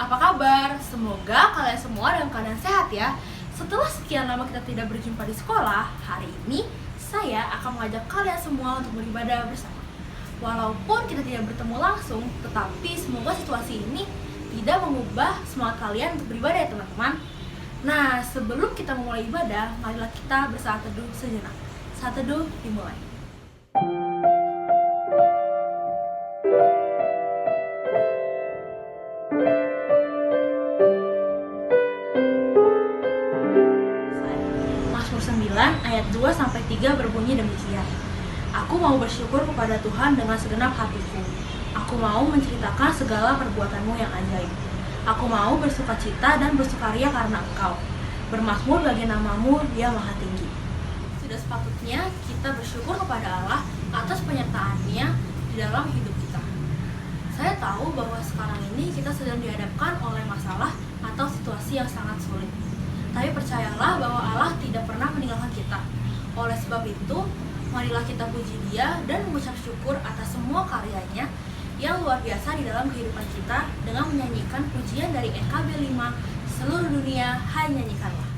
apa kabar? Semoga kalian semua dalam keadaan sehat ya. Setelah sekian lama kita tidak berjumpa di sekolah, hari ini saya akan mengajak kalian semua untuk beribadah bersama. Walaupun kita tidak bertemu langsung, tetapi semoga situasi ini tidak mengubah semangat kalian untuk beribadah ya teman-teman. Nah, sebelum kita memulai ibadah, marilah kita bersaat teduh sejenak. Saat teduh dimulai. Mazmur 9 ayat 2-3 berbunyi demikian. Aku mau bersyukur kepada Tuhan dengan segenap hatiku. Aku mau menceritakan segala perbuatanmu yang ajaib. Aku mau bersukacita dan bersukaria karena Engkau. Bermazmur bagi namamu, Dia Maha Tinggi. Sudah sepatutnya kita bersyukur kepada Allah atas penyertaannya di dalam hidup kita. Saya tahu bahwa sekarang ini kita sedang dihadapkan oleh masalah atau situasi yang sangat sulit. Tapi percayalah bahwa Allah tidak pernah meninggalkan kita. Oleh sebab itu, marilah kita puji Dia dan mengucap syukur atas semua karyanya yang luar biasa di dalam kehidupan kita dengan menyanyikan pujian dari NKB 5, Seluruh Dunia Hai Nyanyikanlah.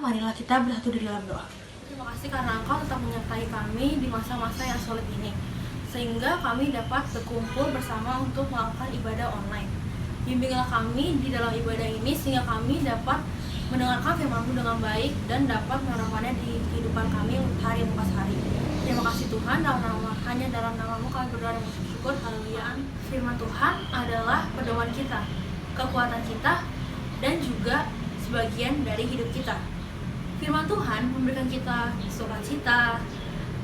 Marilah kita bersatu di dalam doa. Terima kasih karena Engkau tetap menyertai kami di masa-masa yang sulit ini, sehingga kami dapat berkumpul bersama untuk melakukan ibadah online. Bimbinglah kami di dalam ibadah ini sehingga kami dapat mendengarkan firman-Mu dengan baik dan dapat menerapkannya di kehidupan kami hari lepas hari. Terima kasih Tuhan, hanya dalam nama-Mu kami berdoa dan bersyukur. Haleluya. Firman Tuhan adalah pedoman kita, kekuatan kita, dan juga sebagian dari hidup kita. Firman Tuhan memberikan kita sukacita,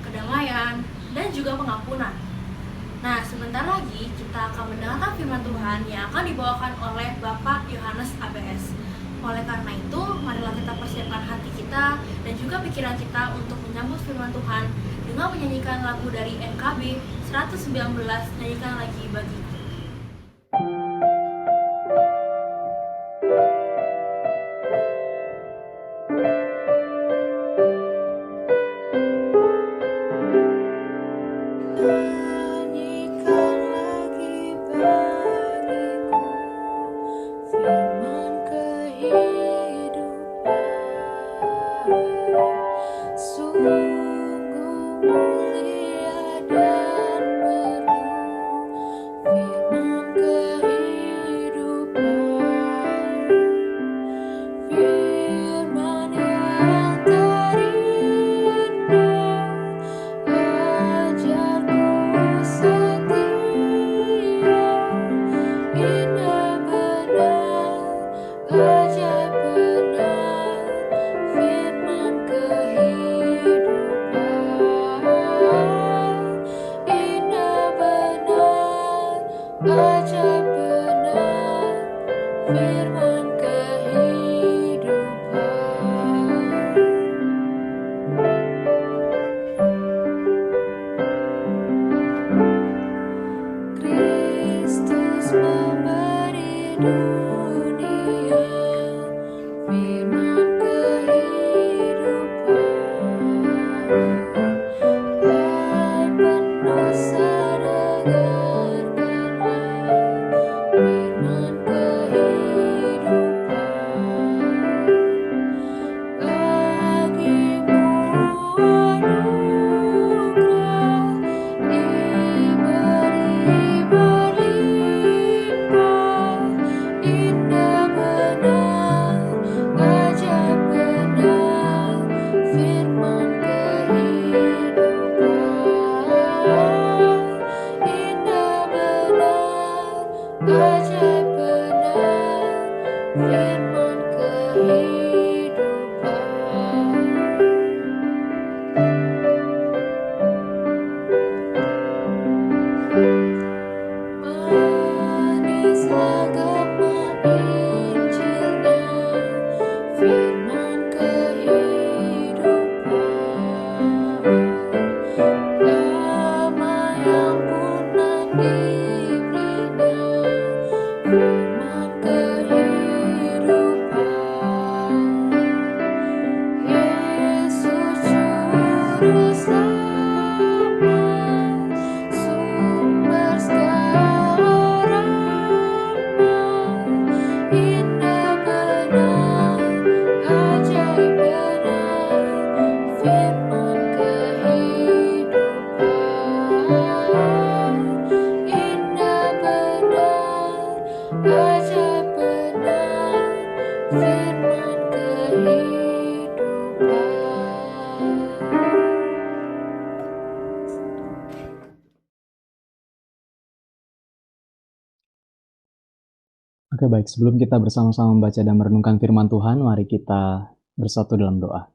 kedamaian, dan juga pengampunan. Nah, sebentar lagi kita akan mendengarkan firman Tuhan yang akan dibawakan oleh Bapak Yohanes ABS. Oleh karena itu, marilah kita persiapkan hati kita dan juga pikiran kita untuk menyambut firman Tuhan dengan menyanyikan lagu dari NKB 119, Nyanyikan Lagi Bagiku. Sungguh mulia dan merdu firman kehidupan. Manis agama Injilnya, firman kehidupan. Damai yang punan diberinya, firman kehidupan. Yesus juru selamat, sumber segala rahmat, indah benar, ajaib benar, firman kehidupan. Indah benar, ajaib benar, firman kehidupan. Oke, baik. Sebelum kita bersama-sama membaca dan merenungkan firman Tuhan, mari kita bersatu dalam doa.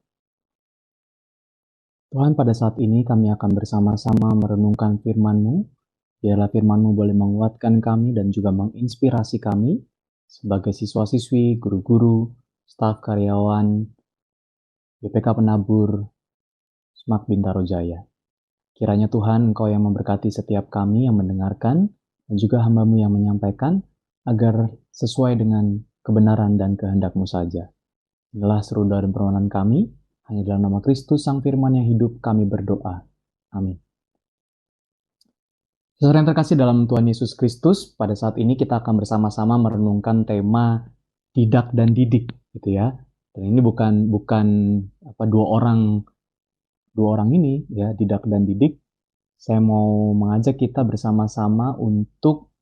Tuhan, pada saat ini kami akan bersama-sama merenungkan firman-Mu. Biarlah firman-Mu boleh menguatkan kami dan juga menginspirasi kami sebagai siswa-siswi, guru-guru, staf karyawan, BPK Penabur, Smart Bintaro Jaya. Kiranya Tuhan, Engkau yang memberkati setiap kami yang mendengarkan dan juga hamba-Mu yang menyampaikan, agar sesuai dengan kebenaran dan kehendak-Mu saja. Inilah seru dan permohonan kami, hanya dalam nama Kristus Sang Firman yang hidup kami berdoa. Amin. Saudara yang terkasih dalam Tuhan Yesus Kristus, pada saat ini kita akan bersama-sama merenungkan tema didak dan didik, gitu ya. Dan ini bukan dua orang ini ya, didak dan didik. Saya mau mengajak kita bersama-sama untuk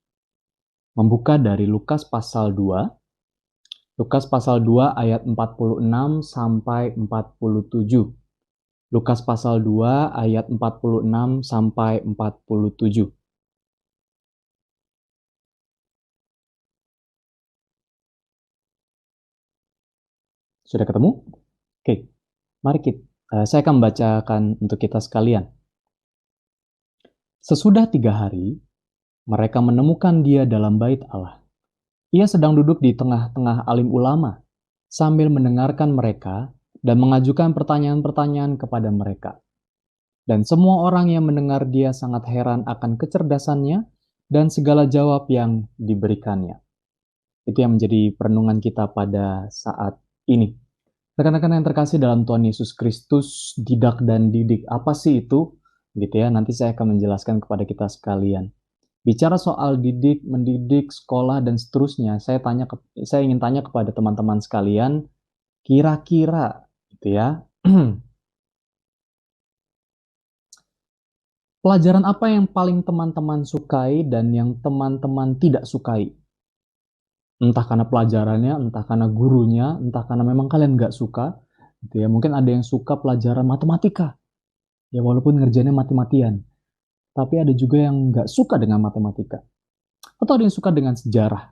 membuka dari Lukas pasal 2. Lukas pasal 2 ayat 46 sampai 47. Lukas pasal 2 ayat 46 sampai 47. Sudah ketemu? Oke. Mari saya akan membacakan untuk kita sekalian. Sesudah 3 hari, mereka menemukan dia dalam bait Allah. Ia sedang duduk di tengah-tengah alim ulama, sambil mendengarkan mereka dan mengajukan pertanyaan-pertanyaan kepada mereka. Dan semua orang yang mendengar dia sangat heran akan kecerdasannya dan segala jawab yang diberikannya. Itu yang menjadi perenungan kita pada saat ini. Rekan-rekan yang terkasih dalam Tuhan Yesus Kristus, didak dan didik, apa sih itu? Gitu ya, nanti saya akan menjelaskan kepada kita sekalian. Bicara soal didik, mendidik, sekolah, dan seterusnya, saya ingin tanya kepada teman-teman sekalian, kira-kira gitu ya, pelajaran apa yang paling teman-teman sukai dan yang teman-teman tidak sukai? Entah karena pelajarannya, entah karena gurunya, entah karena memang kalian nggak suka, gitu ya. Mungkin ada yang suka pelajaran matematika, ya walaupun ngerjainnya mati-matian. Tapi ada juga yang nggak suka dengan matematika. Atau ada yang suka dengan sejarah.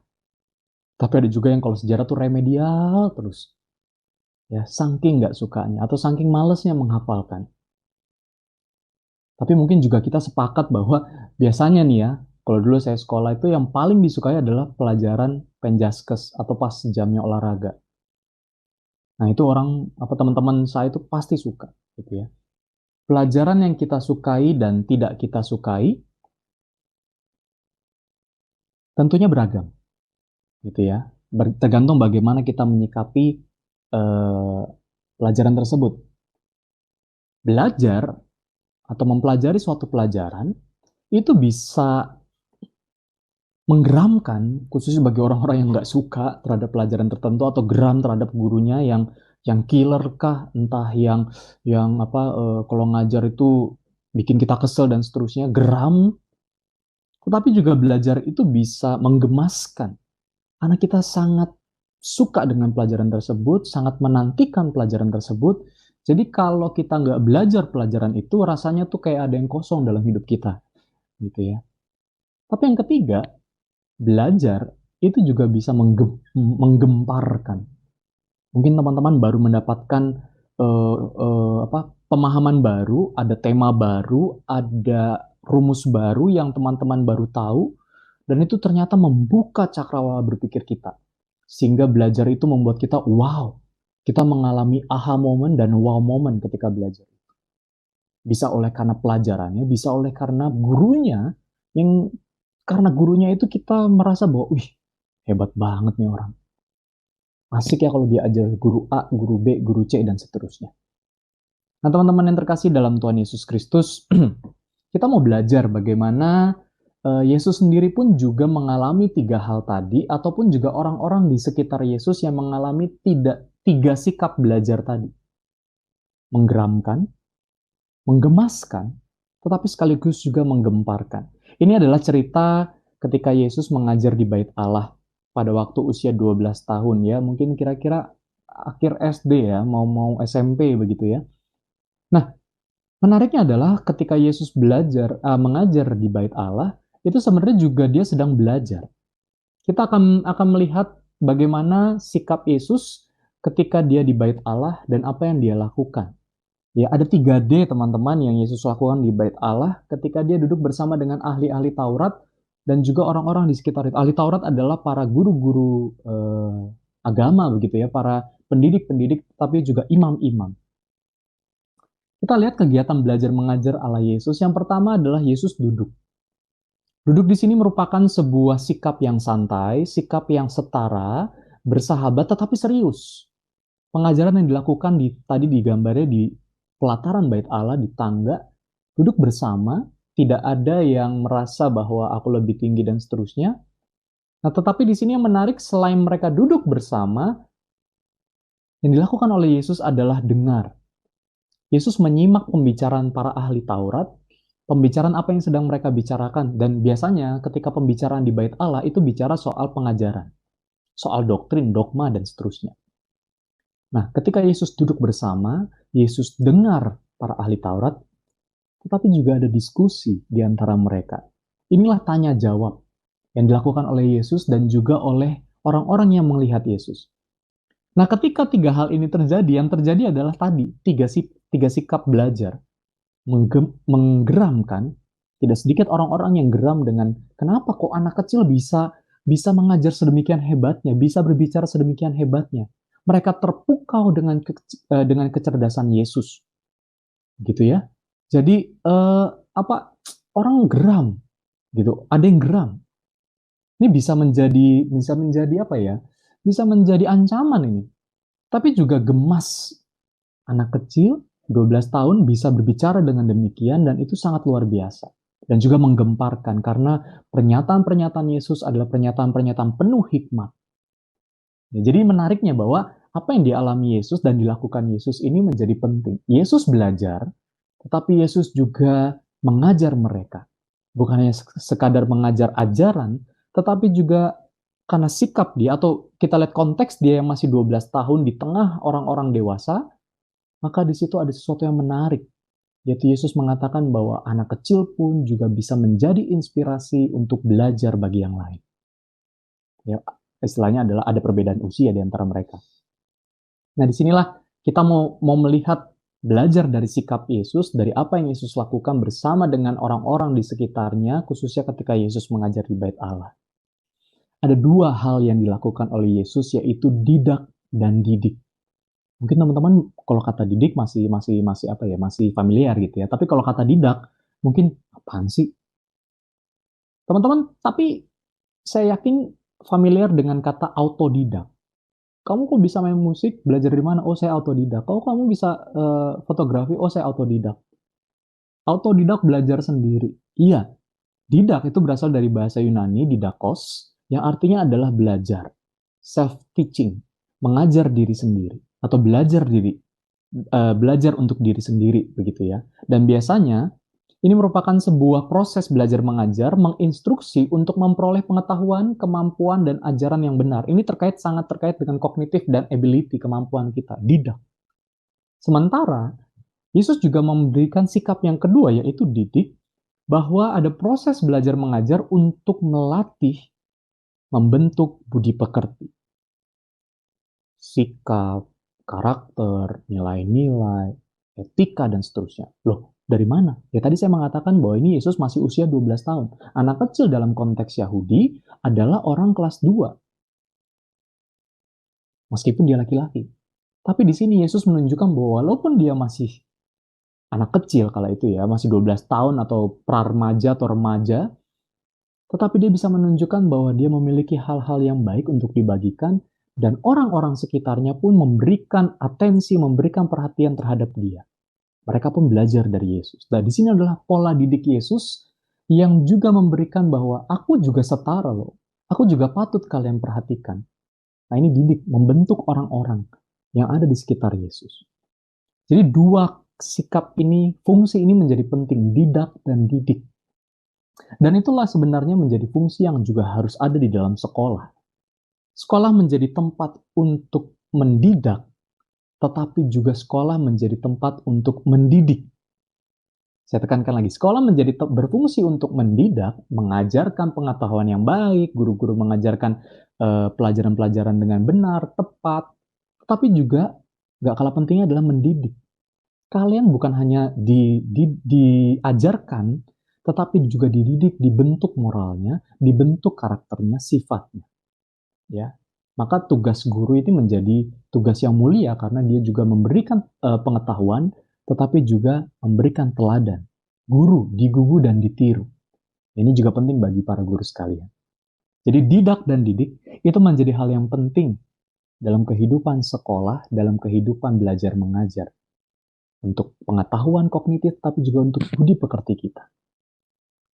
Tapi ada juga yang kalau sejarah tuh remedial terus. Ya, saking nggak sukanya atau saking malesnya menghafalkan. Tapi mungkin juga kita sepakat bahwa biasanya nih ya, kalau dulu saya sekolah itu yang paling disukai adalah pelajaran penjaskes atau pas jamnya olahraga. Nah, itu teman-teman saya itu pasti suka gitu ya. Pelajaran yang kita sukai dan tidak kita sukai tentunya beragam, gitu ya. Tergantung bagaimana kita menyikapi pelajaran tersebut. Belajar atau mempelajari suatu pelajaran itu bisa menggeramkan, khususnya bagi orang-orang yang nggak suka terhadap pelajaran tertentu atau geram terhadap gurunya yang killer kah, entah yang kalau ngajar itu bikin kita kesel dan seterusnya, geram. Tetapi juga belajar itu bisa menggemaskan, karena kita sangat suka dengan pelajaran tersebut, sangat menantikan pelajaran tersebut. Jadi kalau kita nggak belajar pelajaran itu, rasanya tuh kayak ada yang kosong dalam hidup kita, gitu ya. Tapi yang ketiga, belajar itu juga bisa menggemparkan. Mungkin teman-teman baru mendapatkan pemahaman baru, ada tema baru, ada rumus baru yang teman-teman baru tahu, dan itu ternyata membuka cakrawala berpikir kita. Sehingga belajar itu membuat kita wow, kita mengalami aha moment dan wow moment ketika belajar. Bisa oleh karena pelajarannya, bisa oleh karena gurunya, yang karena gurunya itu kita merasa bahwa, wih, hebat banget nih orang. Asik ya kalau dia ajar guru A, guru B, guru C, dan seterusnya. Nah, teman-teman yang terkasih dalam Tuhan Yesus Kristus, kita mau belajar bagaimana Yesus sendiri pun juga mengalami tiga hal tadi, ataupun juga orang-orang di sekitar Yesus yang mengalami tiga sikap belajar tadi. Menggeramkan, menggemaskan, tetapi sekaligus juga menggemparkan. Ini adalah cerita ketika Yesus mengajar di Bait Allah pada waktu usia 12 tahun ya, mungkin kira-kira akhir SD ya, mau SMP begitu ya. Nah, menariknya adalah ketika Yesus mengajar di Bait Allah, itu sebenarnya juga dia sedang belajar. Kita akan melihat bagaimana sikap Yesus ketika dia di Bait Allah dan apa yang dia lakukan. Ya, ada 3D teman-teman yang Yesus lakukan di Bait Allah ketika dia duduk bersama dengan ahli-ahli Taurat dan juga orang-orang di sekitar itu. Ahli Taurat adalah para guru-guru agama begitu ya, para pendidik-pendidik, tapi juga imam-imam. Kita lihat kegiatan belajar mengajar ala Yesus. Yang pertama adalah Yesus duduk. Duduk di sini merupakan sebuah sikap yang santai, sikap yang setara, bersahabat tetapi serius. Pengajaran yang dilakukan tadi digambarnya di pelataran Bait Allah, di tangga, duduk bersama, tidak ada yang merasa bahwa aku lebih tinggi dan seterusnya. Nah, tetapi di sini yang menarik, selain mereka duduk bersama, yang dilakukan oleh Yesus adalah dengar. Yesus menyimak pembicaraan para ahli Taurat, pembicaraan apa yang sedang mereka bicarakan, dan biasanya ketika pembicaraan di Bait Allah itu bicara soal pengajaran, soal doktrin, dogma, dan seterusnya. Nah, ketika Yesus duduk bersama, Yesus dengar para ahli Taurat, tetapi juga ada diskusi di antara mereka. Inilah tanya jawab yang dilakukan oleh Yesus dan juga oleh orang-orang yang melihat Yesus. Nah, ketika tiga hal ini terjadi, yang terjadi adalah tadi, tiga sikap belajar. Menggeramkan, tidak sedikit orang-orang yang geram dengan kenapa kok anak kecil bisa mengajar sedemikian hebatnya, bisa berbicara sedemikian hebatnya. Mereka terpukau dengan kecerdasan Yesus. Gitu ya. Jadi orang geram gitu, ada yang geram. Ini bisa menjadi apa ya? Bisa menjadi ancaman ini. Tapi juga gemas. Anak kecil 12 tahun bisa berbicara dengan demikian dan itu sangat luar biasa. Dan juga menggemparkan karena pernyataan-pernyataan Yesus adalah pernyataan-pernyataan penuh hikmat. Ya, jadi menariknya bahwa apa yang dialami Yesus dan dilakukan Yesus ini menjadi penting. Yesus belajar, tetapi Yesus juga mengajar mereka. Bukan hanya sekadar mengajar ajaran, tetapi juga karena sikap dia, atau kita lihat konteks dia yang masih 12 tahun di tengah orang-orang dewasa, maka di situ ada sesuatu yang menarik. Yaitu Yesus mengatakan bahwa anak kecil pun juga bisa menjadi inspirasi untuk belajar bagi yang lain. Ya, istilahnya adalah ada perbedaan usia di antara mereka. Nah, disinilah kita mau melihat belajar dari sikap Yesus, dari apa yang Yesus lakukan bersama dengan orang-orang di sekitarnya, khususnya ketika Yesus mengajar di Bait Allah. Ada dua hal yang dilakukan oleh Yesus, yaitu didak dan didik. Mungkin teman-teman kalau kata didik masih familiar gitu ya. Tapi kalau kata didak, mungkin apaan sih? Teman-teman, tapi saya yakin familiar dengan kata autodidak. Kamu kok bisa main musik? Belajar di mana? Oh, saya autodidak. Oh, kamu bisa fotografi? Oh, saya autodidak. Autodidak belajar sendiri. Iya, didak itu berasal dari bahasa Yunani, didakos, yang artinya adalah belajar. Self-teaching, mengajar diri sendiri. Atau belajar untuk diri sendiri, begitu ya. Dan biasanya, ini merupakan sebuah proses belajar mengajar, menginstruksi untuk memperoleh pengetahuan, kemampuan, dan ajaran yang benar. Ini sangat terkait dengan kognitif dan ability, kemampuan kita, didak. Sementara, Yesus juga memberikan sikap yang kedua, yaitu didik, bahwa ada proses belajar mengajar untuk melatih membentuk budi pekerti, sikap, karakter, nilai-nilai, etika, dan seterusnya. Loh, dari mana? Ya tadi saya mengatakan bahwa ini Yesus masih usia 12 tahun. Anak kecil dalam konteks Yahudi adalah orang kelas 2, meskipun dia laki-laki. Tapi di sini Yesus menunjukkan bahwa walaupun dia masih anak kecil kala itu ya, masih 12 tahun atau pra-remaja atau remaja, tetapi dia bisa menunjukkan bahwa dia memiliki hal-hal yang baik untuk dibagikan dan orang-orang sekitarnya pun memberikan atensi, memberikan perhatian terhadap dia. Mereka pun belajar dari Yesus. Nah, di sini adalah pola didik Yesus yang juga memberikan bahwa aku juga setara loh. Aku juga patut kalian perhatikan. Nah, ini didik, membentuk orang-orang yang ada di sekitar Yesus. Jadi dua sikap ini, fungsi ini menjadi penting, didak dan didik. Dan itulah sebenarnya menjadi fungsi yang juga harus ada di dalam sekolah. Sekolah menjadi tempat untuk mendidak, tetapi juga sekolah menjadi tempat untuk mendidik. Saya tekankan lagi, sekolah menjadi berfungsi untuk mendidak, mengajarkan pengetahuan yang baik, guru-guru mengajarkan pelajaran-pelajaran dengan benar, tepat, tetapi juga gak kalah pentingnya adalah mendidik. Kalian bukan hanya diajarkan, tetapi juga dididik, dibentuk moralnya, dibentuk karakternya, sifatnya. Ya, maka tugas guru ini menjadi tugas yang mulia karena dia juga memberikan pengetahuan, tetapi juga memberikan teladan. Guru digugu dan ditiru. Ini juga penting bagi para guru sekalian. Jadi didak dan didik itu menjadi hal yang penting dalam kehidupan sekolah, dalam kehidupan belajar mengajar. Untuk pengetahuan kognitif, tapi juga untuk budi pekerti kita.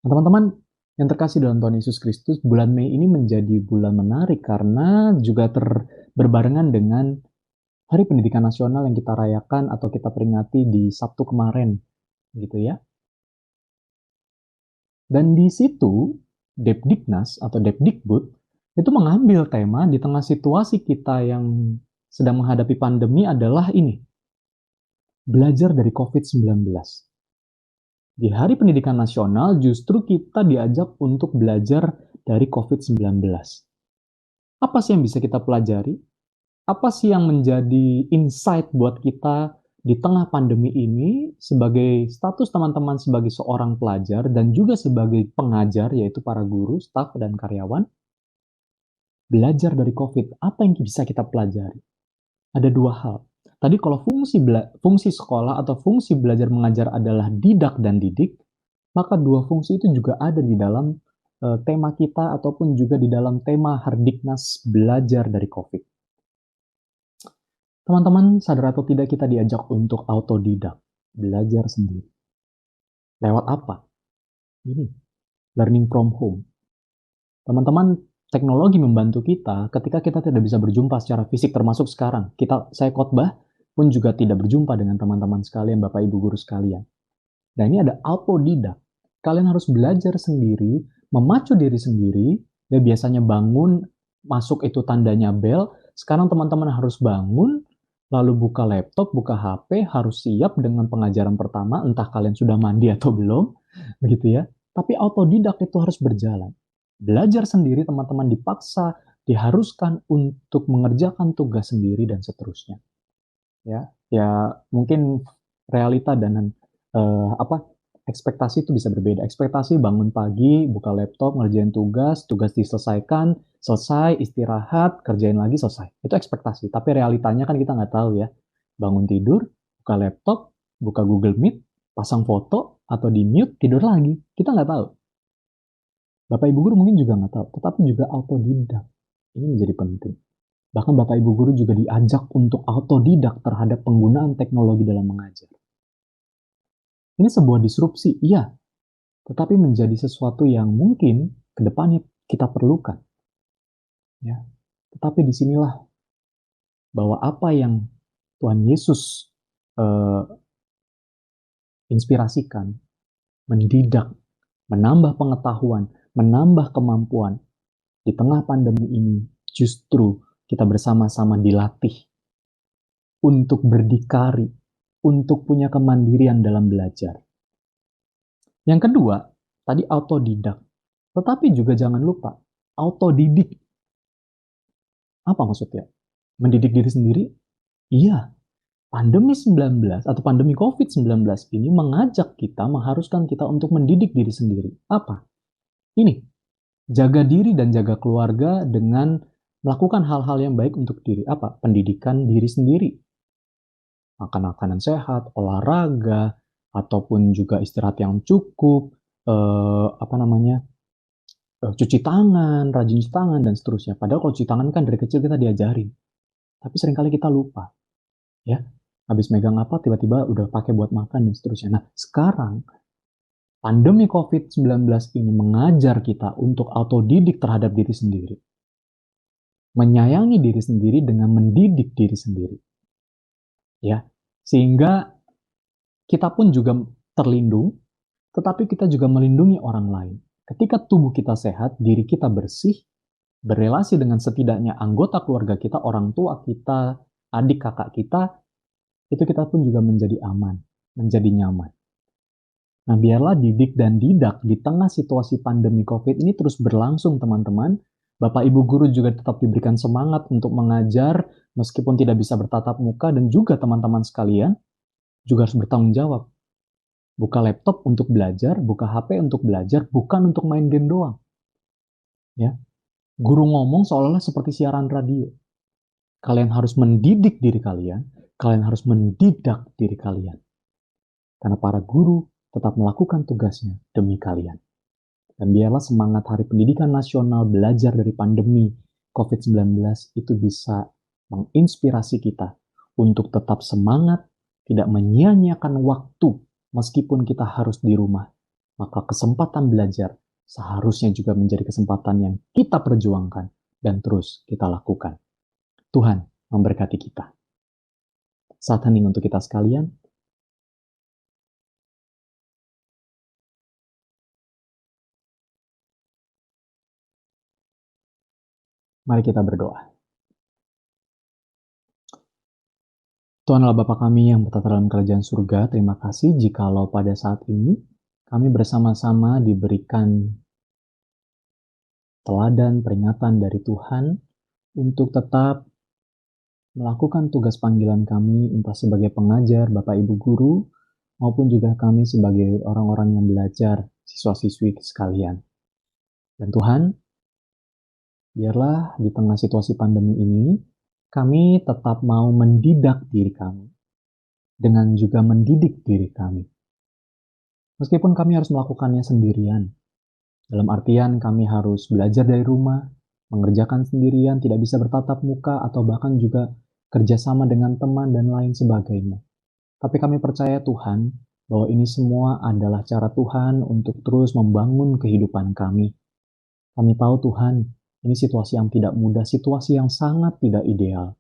Nah, teman-teman yang terkasih dalam Tuhan Yesus Kristus, bulan Mei ini menjadi bulan menarik karena juga berbarengan dengan Hari Pendidikan Nasional yang kita rayakan atau kita peringati di Sabtu kemarin, gitu ya. Dan di situ, Depdiknas atau Depdikbud itu mengambil tema di tengah situasi kita yang sedang menghadapi pandemi adalah ini, belajar dari COVID-19. Di Hari Pendidikan Nasional justru kita diajak untuk belajar dari COVID-19. Apa sih yang bisa kita pelajari? Apa sih yang menjadi insight buat kita di tengah pandemi ini sebagai status teman-teman sebagai seorang pelajar dan juga sebagai pengajar, yaitu para guru, staf, dan karyawan? Belajar dari COVID, apa yang bisa kita pelajari? Ada dua hal. Tadi kalau fungsi sekolah atau fungsi belajar mengajar adalah didak dan didik, maka dua fungsi itu juga ada di dalam tema kita ataupun juga di dalam tema Hardiknas belajar dari COVID. Teman-teman sadar atau tidak kita diajak untuk autodidak, belajar sendiri. Lewat apa? Ini, learning from home. Teman-teman, teknologi membantu kita ketika kita tidak bisa berjumpa secara fisik, termasuk sekarang. Saya khotbah pun juga tidak berjumpa dengan teman-teman sekalian, Bapak Ibu guru sekalian. Nah, ini ada autodidak. Kalian harus belajar sendiri, memacu diri sendiri. Ya, biasanya bangun, masuk itu tandanya bel. Sekarang teman-teman harus bangun, lalu buka laptop, buka HP, harus siap dengan pengajaran pertama, entah kalian sudah mandi atau belum, begitu ya. Tapi autodidak itu harus berjalan. Belajar sendiri, teman-teman dipaksa, diharuskan untuk mengerjakan tugas sendiri dan seterusnya. Ya mungkin realita dan ekspektasi itu bisa berbeda. Ekspektasi bangun pagi, buka laptop, ngerjain tugas diselesaikan, selesai, istirahat, kerjain lagi, selesai. Itu ekspektasi. Tapi realitanya kan kita nggak tahu ya. Bangun tidur, buka laptop, buka Google Meet, pasang foto, atau di mute, tidur lagi. Kita nggak tahu. Bapak Ibu Guru mungkin juga nggak tahu. Tetapi juga autodidak. Ini menjadi penting. Bahkan Bapak Ibu Guru juga diajak untuk autodidak terhadap penggunaan teknologi dalam mengajar. Ini sebuah disrupsi, iya. Tetapi menjadi sesuatu yang mungkin ke depannya kita perlukan. Ya. Tetapi disinilah bahwa apa yang Tuhan Yesus inspirasikan, mendidak, menambah pengetahuan, menambah kemampuan di tengah pandemi ini, justru kita bersama-sama dilatih untuk berdikari, untuk punya kemandirian dalam belajar. Yang kedua, tadi autodidak. Tetapi juga jangan lupa, autodidik. Apa maksudnya? Mendidik diri sendiri? Iya, pandemi 19 atau pandemi COVID-19 ini mengajak kita, mengharuskan kita untuk mendidik diri sendiri. Apa? Ini, jaga diri dan jaga keluarga dengan melakukan hal-hal yang baik untuk diri. Apa? Pendidikan diri sendiri. Makan makanan sehat, olahraga, ataupun juga istirahat yang cukup, cuci tangan, rajin cuci tangan, dan seterusnya. Padahal kalau cuci tangan kan dari kecil kita diajarin. Tapi seringkali kita lupa. Ya, habis megang apa, tiba-tiba udah pakai buat makan, dan seterusnya. Nah, sekarang, pandemi COVID-19 ini mengajar kita untuk autodidik terhadap diri sendiri. Menyayangi diri sendiri dengan mendidik diri sendiri. Ya, sehingga kita pun juga terlindung, tetapi kita juga melindungi orang lain. Ketika tubuh kita sehat, diri kita bersih, berelasi dengan setidaknya anggota keluarga kita, orang tua kita, adik kakak kita, itu kita pun juga menjadi aman, menjadi nyaman. Nah, biarlah didik dan didak di tengah situasi pandemi COVID ini terus berlangsung, teman-teman. Bapak Ibu guru juga tetap diberikan semangat untuk mengajar meskipun tidak bisa bertatap muka, dan juga teman-teman sekalian juga harus bertanggung jawab. Buka laptop untuk belajar, buka HP untuk belajar, bukan untuk main game doang. Ya, guru ngomong seolah-olah seperti siaran radio. Kalian harus mendidik diri kalian harus mendidak diri kalian. Karena para guru tetap melakukan tugasnya demi kalian. Dan biarlah semangat Hari Pendidikan Nasional belajar dari pandemi COVID-19 itu bisa menginspirasi kita untuk tetap semangat, tidak menyia-nyiakan waktu meskipun kita harus di rumah. Maka kesempatan belajar seharusnya juga menjadi kesempatan yang kita perjuangkan dan terus kita lakukan. Tuhan memberkati kita. Saat hening untuk kita sekalian. Mari kita berdoa. Tuhan Allah Bapa kami yang bertata dalam kerajaan surga, terima kasih jikalau pada saat ini kami bersama-sama diberikan teladan peringatan dari Tuhan untuk tetap melakukan tugas panggilan kami, entah sebagai pengajar, Bapak Ibu guru, maupun juga kami sebagai orang-orang yang belajar, siswa-siswi sekalian. Dan Tuhan, biarlah di tengah situasi pandemi ini, kami tetap mau mendidak diri kami, dengan juga mendidik diri kami. Meskipun kami harus melakukannya sendirian, dalam artian kami harus belajar dari rumah, mengerjakan sendirian, tidak bisa bertatap muka, atau bahkan juga kerjasama dengan teman dan lain sebagainya. Tapi kami percaya Tuhan, bahwa ini semua adalah cara Tuhan untuk terus membangun kehidupan kami. Kami tahu Tuhan, ini situasi yang tidak mudah, situasi yang sangat tidak ideal.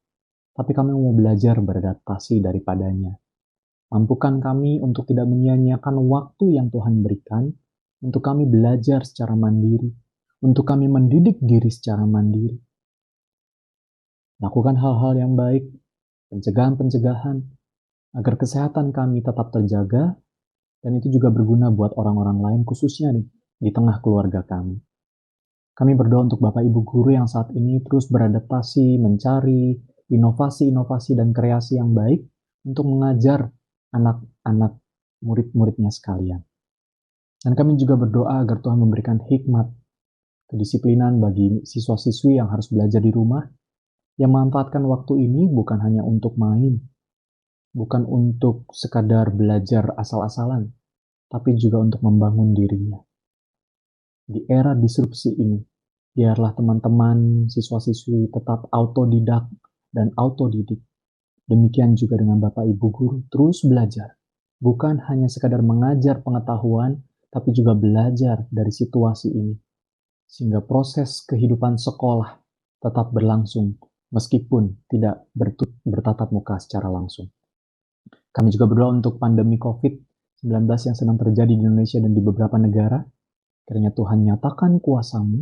Tapi kami mau belajar beradaptasi daripadanya. Mampukan kami untuk tidak menyia-nyiakan waktu yang Tuhan berikan, untuk kami belajar secara mandiri, untuk kami mendidik diri secara mandiri. Lakukan hal-hal yang baik, pencegahan-pencegahan, agar kesehatan kami tetap terjaga, dan itu juga berguna buat orang-orang lain, khususnya di tengah keluarga kami. Kami berdoa untuk Bapak Ibu guru yang saat ini terus beradaptasi, mencari inovasi-inovasi dan kreasi yang baik untuk mengajar anak-anak murid-muridnya sekalian. Dan kami juga berdoa agar Tuhan memberikan hikmat, kedisiplinan bagi siswa-siswi yang harus belajar di rumah, yang memanfaatkan waktu ini bukan hanya untuk main, bukan untuk sekadar belajar asal-asalan, tapi juga untuk membangun dirinya. Di era disrupsi ini, biarlah teman-teman siswa-siswi tetap autodidak dan autodidik. Demikian juga dengan Bapak Ibu guru, terus belajar. Bukan hanya sekadar mengajar pengetahuan, tapi juga belajar dari situasi ini. Sehingga proses kehidupan sekolah tetap berlangsung, meskipun tidak bertatap muka secara langsung. Kami juga berdoa untuk pandemi COVID-19 yang sedang terjadi di Indonesia dan di beberapa negara. Kiranya Tuhan nyatakan kuasa-Mu,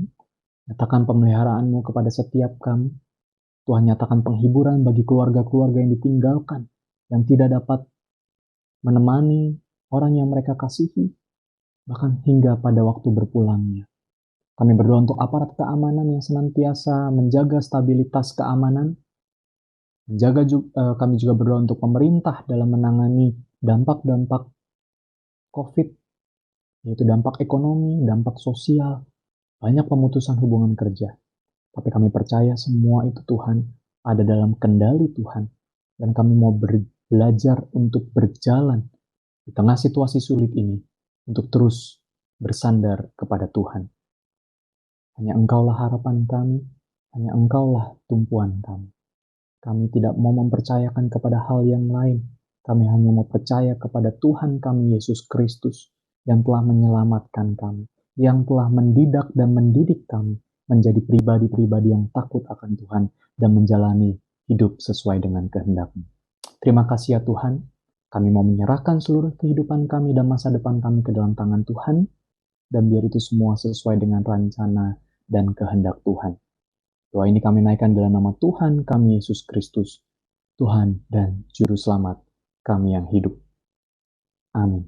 nyatakan pemeliharaanmu kepada setiap kami. Tuhan nyatakan penghiburan bagi keluarga-keluarga yang ditinggalkan, yang tidak dapat menemani orang yang mereka kasihi, bahkan hingga pada waktu berpulangnya. Kami berdoa untuk aparat keamanan yang senantiasa menjaga stabilitas keamanan. Kami juga berdoa untuk pemerintah dalam menangani dampak-dampak COVID, yaitu dampak ekonomi, dampak sosial, banyak pemutusan hubungan kerja. Tapi kami percaya semua itu Tuhan ada dalam kendali Tuhan. Dan kami mau belajar untuk berjalan di tengah situasi sulit ini untuk terus bersandar kepada Tuhan. Hanya Engkaulah harapan kami, hanya Engkaulah tumpuan kami. Kami tidak mau mempercayakan kepada hal yang lain. Kami hanya mau percaya kepada Tuhan kami Yesus Kristus yang telah menyelamatkan kami, yang telah mendidik dan mendidik kami menjadi pribadi-pribadi yang takut akan Tuhan dan menjalani hidup sesuai dengan kehendak-Mu. Terima kasih ya Tuhan, kami mau menyerahkan seluruh kehidupan kami dan masa depan kami ke dalam tangan Tuhan, dan biar itu semua sesuai dengan rencana dan kehendak Tuhan. Doa ini kami naikkan dalam nama Tuhan kami Yesus Kristus, Tuhan dan Juru Selamat kami yang hidup. Amin.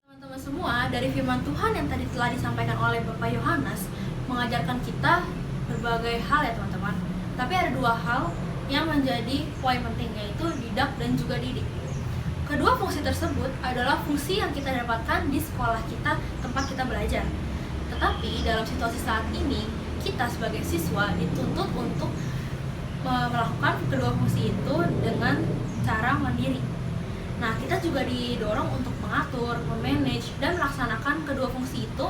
Teman-teman semua, dari firman Tuhan yang tadi telah disampaikan oleh Bapak Yohanes mengajarkan kita berbagai hal ya teman-teman. Tapi ada dua hal yang menjadi poin penting, yaitu didak dan juga didik. Kedua fungsi tersebut adalah fungsi yang kita dapatkan di sekolah kita, tempat kita belajar. Tetapi dalam situasi saat ini, kita sebagai siswa dituntut untuk melakukan kedua fungsi itu dengan cara mandiri. Nah, kita juga didorong untuk mengatur, memanage, dan melaksanakan kedua fungsi itu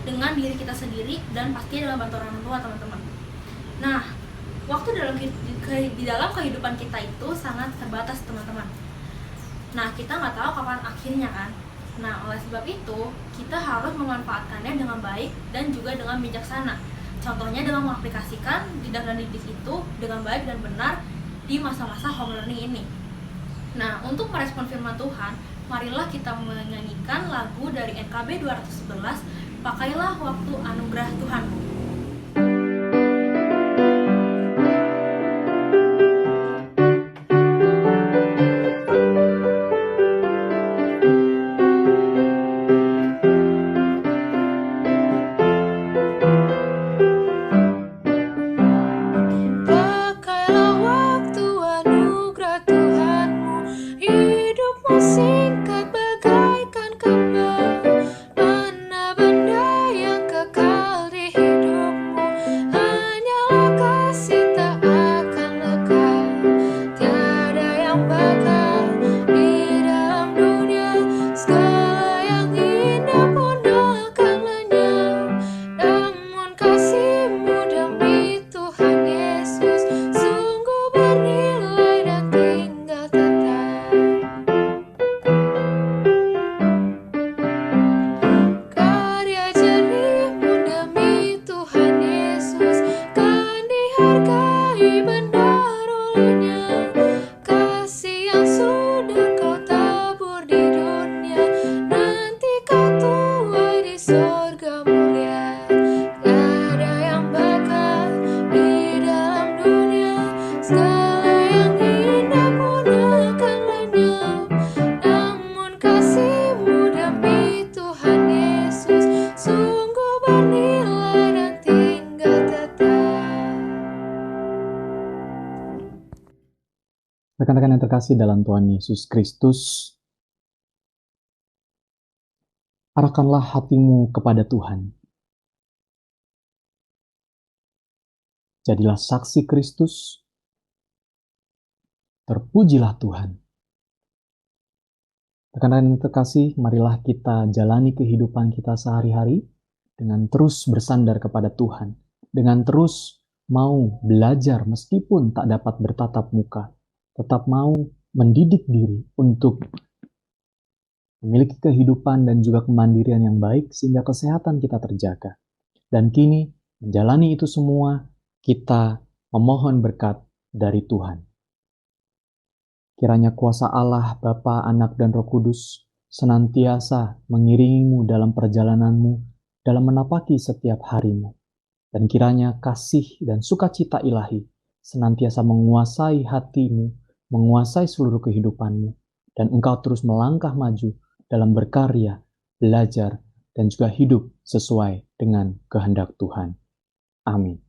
dengan diri kita sendiri dan pastinya dengan bantuan orang tua, teman-teman. Nah, waktu di dalam kehidupan kita itu sangat terbatas, teman-teman. Nah, kita nggak tahu kapan akhirnya kan. Nah, oleh sebab itu, kita harus memanfaatkannya dengan baik dan juga dengan bijaksana. Contohnya dengan mengaplikasikan didak dan didik itu dengan baik dan benar di masa-masa home learning ini. Nah, untuk merespon firman Tuhan, marilah kita menyanyikan lagu dari NKB 211, Pakailah Waktu Anugerah Tuhanmu. Rekan-rekan yang terkasih dalam Tuhan Yesus Kristus, arahkanlah hatimu kepada Tuhan. Jadilah saksi Kristus, terpujilah Tuhan. Rekan-rekan yang terkasih, marilah kita jalani kehidupan kita sehari-hari dengan terus bersandar kepada Tuhan, dengan terus mau belajar meskipun tak dapat bertatap muka, tetap mau mendidik diri untuk memiliki kehidupan dan juga kemandirian yang baik sehingga kesehatan kita terjaga. Dan kini menjalani itu semua kita memohon berkat dari Tuhan. Kiranya kuasa Allah, Bapa, Anak, dan Roh Kudus senantiasa mengiringimu dalam perjalananmu, dalam menapaki setiap harimu. Dan kiranya kasih dan sukacita ilahi senantiasa menguasai hatimu, menguasai seluruh kehidupanmu, dan engkau terus melangkah maju dalam berkarya, belajar, dan juga hidup sesuai dengan kehendak Tuhan. Amin.